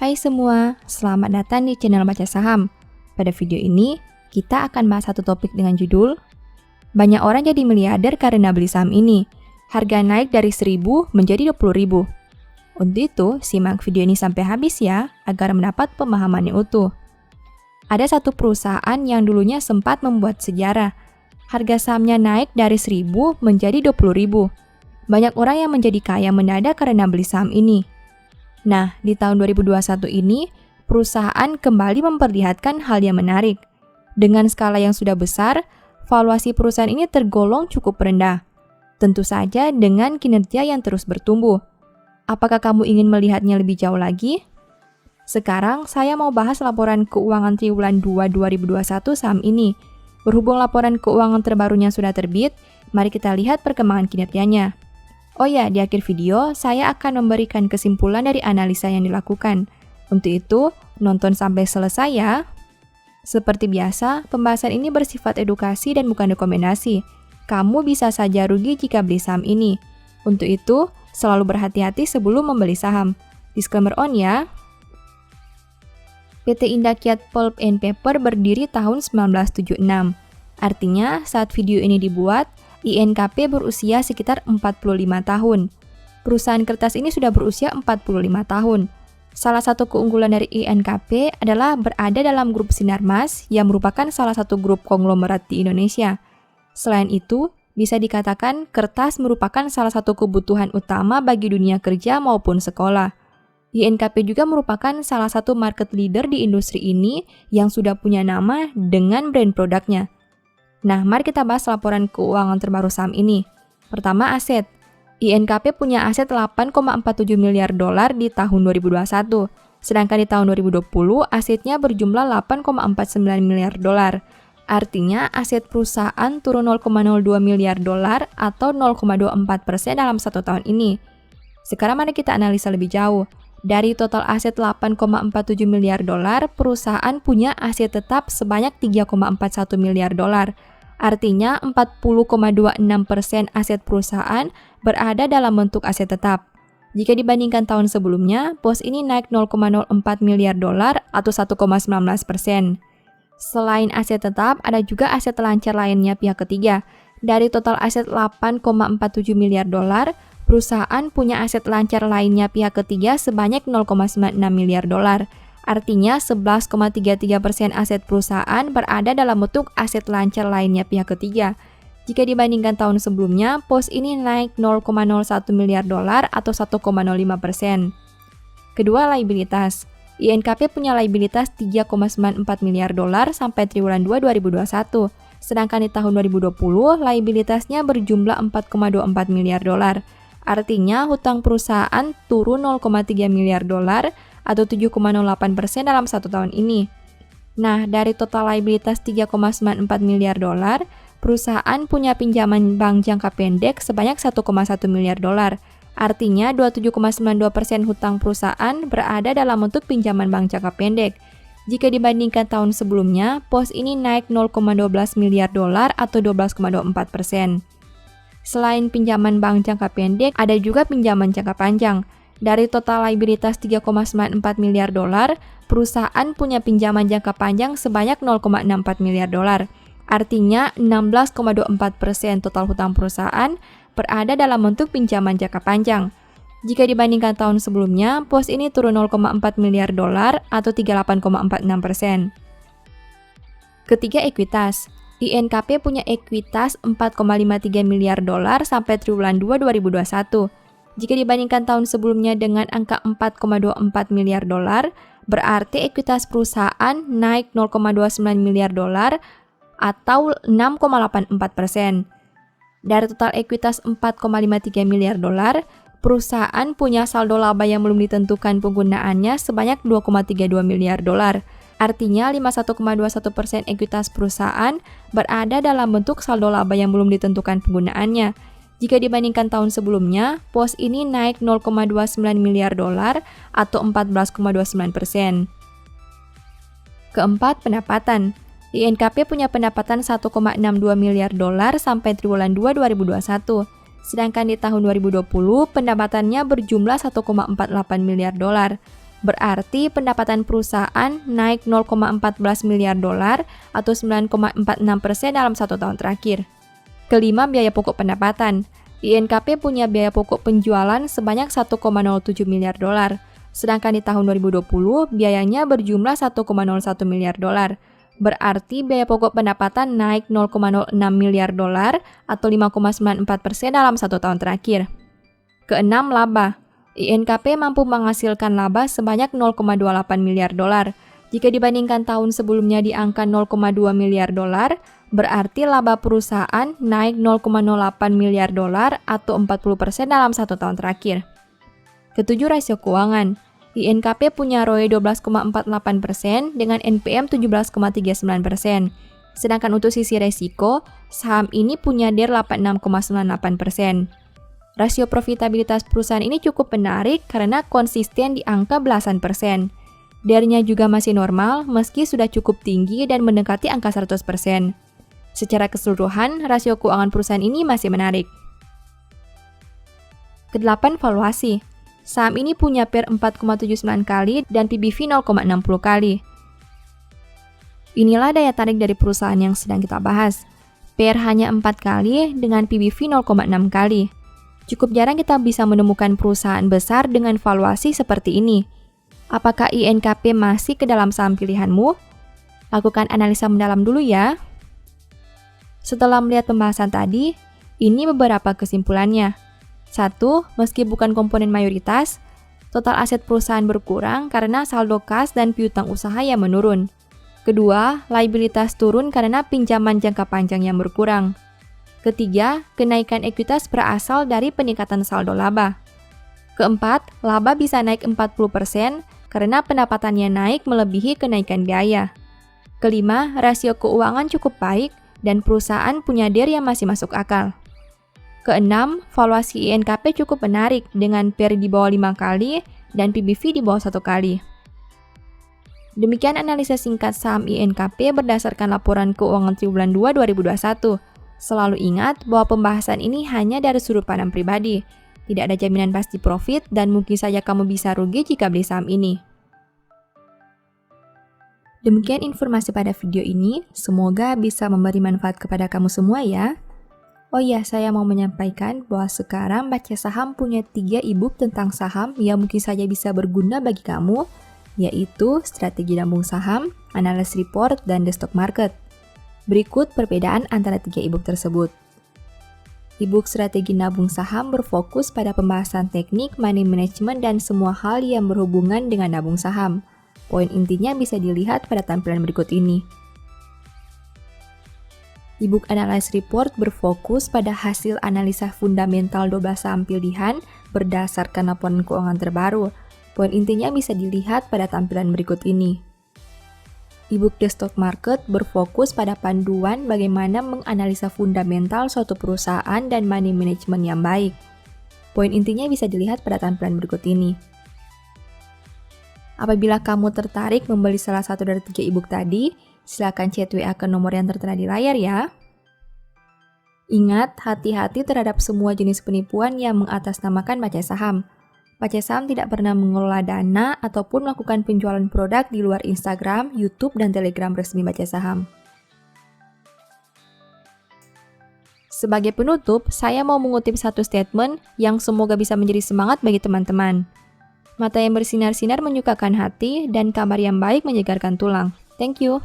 Hai semua, selamat datang di channel Baca Saham. Pada video ini, kita akan bahas satu topik dengan judul Banyak orang jadi miliarder karena beli saham ini. Harga naik dari 1.000 menjadi 20.000. Untuk itu, simak video ini sampai habis ya, agar mendapat pemahaman yang utuh. Ada satu perusahaan yang dulunya sempat membuat sejarah. Harga sahamnya naik dari 1.000 menjadi 20.000. Banyak orang yang menjadi kaya mendadak karena beli saham ini. Nah, di tahun 2021 ini, perusahaan kembali memperlihatkan hal yang menarik. Dengan skala yang sudah besar, valuasi perusahaan ini tergolong cukup rendah. Tentu saja dengan kinerja yang terus bertumbuh. Apakah kamu ingin melihatnya lebih jauh lagi? Sekarang saya mau bahas laporan keuangan triwulan 2 2021 saham ini. Berhubung laporan keuangan terbarunya sudah terbit, mari kita lihat perkembangan kinerjanya. Oh ya, di akhir video, saya akan memberikan kesimpulan dari analisa yang dilakukan. Untuk itu, nonton sampai selesai ya. Seperti biasa, pembahasan ini bersifat edukasi dan bukan rekomendasi. Kamu bisa saja rugi jika beli saham ini. Untuk itu, selalu berhati-hati sebelum membeli saham. Disclaimer on ya. PT Indakiat Pulp and Paper berdiri tahun 1976. Artinya, saat video ini dibuat, INKP berusia sekitar 45 tahun. Perusahaan kertas ini sudah berusia 45 tahun. Salah satu keunggulan dari INKP adalah berada dalam grup Sinarmas yang merupakan salah satu grup konglomerat di Indonesia. Selain itu, bisa dikatakan kertas merupakan salah satu kebutuhan utama bagi dunia kerja maupun sekolah. INKP juga merupakan salah satu market leader di industri ini yang sudah punya nama dengan brand produknya. Nah, mari kita bahas laporan keuangan terbaru saham ini. Pertama, aset. INKP punya aset 8,47 miliar dolar di tahun 2021. Sedangkan di tahun 2020, asetnya berjumlah 8,49 miliar dolar. Artinya, aset perusahaan turun 0,02 miliar dolar atau 0,24% dalam satu tahun ini. Sekarang mari kita analisa lebih jauh. Dari total aset 8,47 miliar dolar, perusahaan punya aset tetap sebanyak 3,41 miliar dolar. Artinya 40,26% aset perusahaan berada dalam bentuk aset tetap. Jika dibandingkan tahun sebelumnya, pos ini naik 0,04 miliar dolar atau 1,19%. Selain aset tetap, ada juga aset lancar lainnya pihak ketiga. Dari total aset 8,47 miliar dolar, perusahaan punya aset lancar lainnya pihak ketiga sebanyak 0,96 miliar dolar. Artinya 11,33% aset perusahaan berada dalam bentuk aset lancar lainnya pihak ketiga. Jika dibandingkan tahun sebelumnya, pos ini naik 0,01 miliar dolar atau 1,05%. Kedua, liabilitas. INKP punya liabilitas 3,94 miliar dolar sampai triwulan 2 2021. Sedangkan di tahun 2020, liabilitasnya berjumlah 4,24 miliar dolar. Artinya, hutang perusahaan turun 0,3 miliar dolar atau 7,08% dalam satu tahun ini. Nah, dari total liabilitas 3,94 miliar dolar, perusahaan punya pinjaman bank jangka pendek sebanyak 1,1 miliar dolar. Artinya, 27,92% hutang perusahaan berada dalam bentuk pinjaman bank jangka pendek. Jika dibandingkan tahun sebelumnya, pos ini naik 0,12 miliar dolar atau 12,24%. Selain pinjaman bank jangka pendek, ada juga pinjaman jangka panjang. Dari total liabilitas 3,94 miliar dolar, perusahaan punya pinjaman jangka panjang sebanyak 0,64 miliar dolar. Artinya 16,24% total hutang perusahaan berada dalam bentuk pinjaman jangka panjang. Jika dibandingkan tahun sebelumnya, pos ini turun 0,4 miliar dolar atau 38,46%. Ketiga, ekuitas. INKP punya ekuitas 4,53 miliar dolar sampai triwulan 2 2021. Jika dibandingkan tahun sebelumnya dengan angka 4,24 miliar dolar, berarti ekuitas perusahaan naik 0,29 miliar dolar atau 6,84%. Dari total ekuitas 4,53 miliar dolar, perusahaan punya saldo laba yang belum ditentukan penggunaannya sebanyak 2,32 miliar dolar. Artinya 51,21% ekuitas perusahaan berada dalam bentuk saldo laba yang belum ditentukan penggunaannya. Jika dibandingkan tahun sebelumnya, pos ini naik 0,29 miliar dolar atau 14,29%. Keempat, pendapatan. INKP punya pendapatan 1,62 miliar dolar sampai triwulan 2 2021. Sedangkan di tahun 2020, pendapatannya berjumlah 1,48 miliar dolar. Berarti pendapatan perusahaan naik 0,14 miliar dolar atau 9,46% dalam 1 tahun terakhir. Kelima, biaya pokok pendapatan. INKP punya biaya pokok penjualan sebanyak 1,07 miliar dolar. Sedangkan di tahun 2020, biayanya berjumlah 1,01 miliar dolar. Berarti biaya pokok pendapatan naik 0,06 miliar dolar atau 5,94% dalam 1 tahun terakhir. Keenam, laba. INKP mampu menghasilkan laba sebanyak 0,28 miliar dolar. Jika dibandingkan tahun sebelumnya di angka 0,2 miliar dolar, berarti laba perusahaan naik 0,08 miliar dolar atau 40% dalam 1 tahun terakhir. Ketujuh, rasio keuangan. INKP punya ROE 12,48% dengan NPM 17,39%. Sedangkan untuk sisi resiko, saham ini punya DER 86,98%. Rasio profitabilitas perusahaan ini cukup menarik karena konsisten di angka belasan persen. DER-nya juga masih normal meski sudah cukup tinggi dan mendekati angka 100%. Secara keseluruhan, rasio keuangan perusahaan ini masih menarik. Kedelapan, valuasi. Saham ini punya PER 4,79 kali dan PBV 0,60 kali. Inilah daya tarik dari perusahaan yang sedang kita bahas. PER hanya 4 kali dengan PBV 0,6 kali. Cukup jarang kita bisa menemukan perusahaan besar dengan valuasi seperti ini. Apakah INKP masih ke dalam saham pilihanmu? Lakukan analisa mendalam dulu ya. Setelah melihat pembahasan tadi, ini beberapa kesimpulannya. 1. Meski bukan komponen mayoritas, total aset perusahaan berkurang karena saldo kas dan piutang usaha yang menurun. Kedua, liabilitas turun karena pinjaman jangka panjang yang berkurang. Ketiga, kenaikan ekuitas berasal dari peningkatan saldo laba. Keempat, laba bisa naik 40% karena pendapatannya naik melebihi kenaikan biaya. Kelima, rasio keuangan cukup baik dan perusahaan punya DER yang masih masuk akal. Keenam, valuasi INKP cukup menarik dengan PER di bawah 5 kali dan PBV di bawah 1 kali. Demikian analisa singkat saham INKP berdasarkan laporan keuangan triwulan 2 2021. Selalu ingat bahwa pembahasan ini hanya dari sudut pandang pribadi. Tidak ada jaminan pasti profit dan mungkin saja kamu bisa rugi jika beli saham ini. Demikian informasi pada video ini, semoga bisa memberi manfaat kepada kamu semua ya. Oh iya, saya mau menyampaikan bahwa sekarang Baca Saham punya 3 e-book tentang saham yang mungkin saja bisa berguna bagi kamu, yaitu Strategi Nabung Saham, Analysis Report, dan The Stock Market. Berikut perbedaan antara 3 e-book tersebut. E-book Strategi Nabung Saham berfokus pada pembahasan teknik, money management, dan semua hal yang berhubungan dengan nabung saham. Poin intinya bisa dilihat pada tampilan berikut ini. E-book Analysis Report berfokus pada hasil analisa fundamental 12 saham pilihan berdasarkan laporan keuangan terbaru. Poin intinya bisa dilihat pada tampilan berikut ini. E-book The Stock Market berfokus pada panduan bagaimana menganalisa fundamental suatu perusahaan dan money management yang baik. Poin intinya bisa dilihat pada tampilan berikut ini. Apabila kamu tertarik membeli salah satu dari 3 e-book tadi, silakan chat WA ke nomor yang tertera di layar ya. Ingat, hati-hati terhadap semua jenis penipuan yang mengatasnamakan Baca Saham. Baca Saham tidak pernah mengelola dana ataupun melakukan penjualan produk di luar Instagram, YouTube, dan Telegram resmi Baca Saham. Sebagai penutup, saya mau mengutip satu statement yang semoga bisa menjadi semangat bagi teman-teman. Mata yang bersinar-sinar menyukakan hati, dan kamar yang baik menyegarkan tulang. Thank you.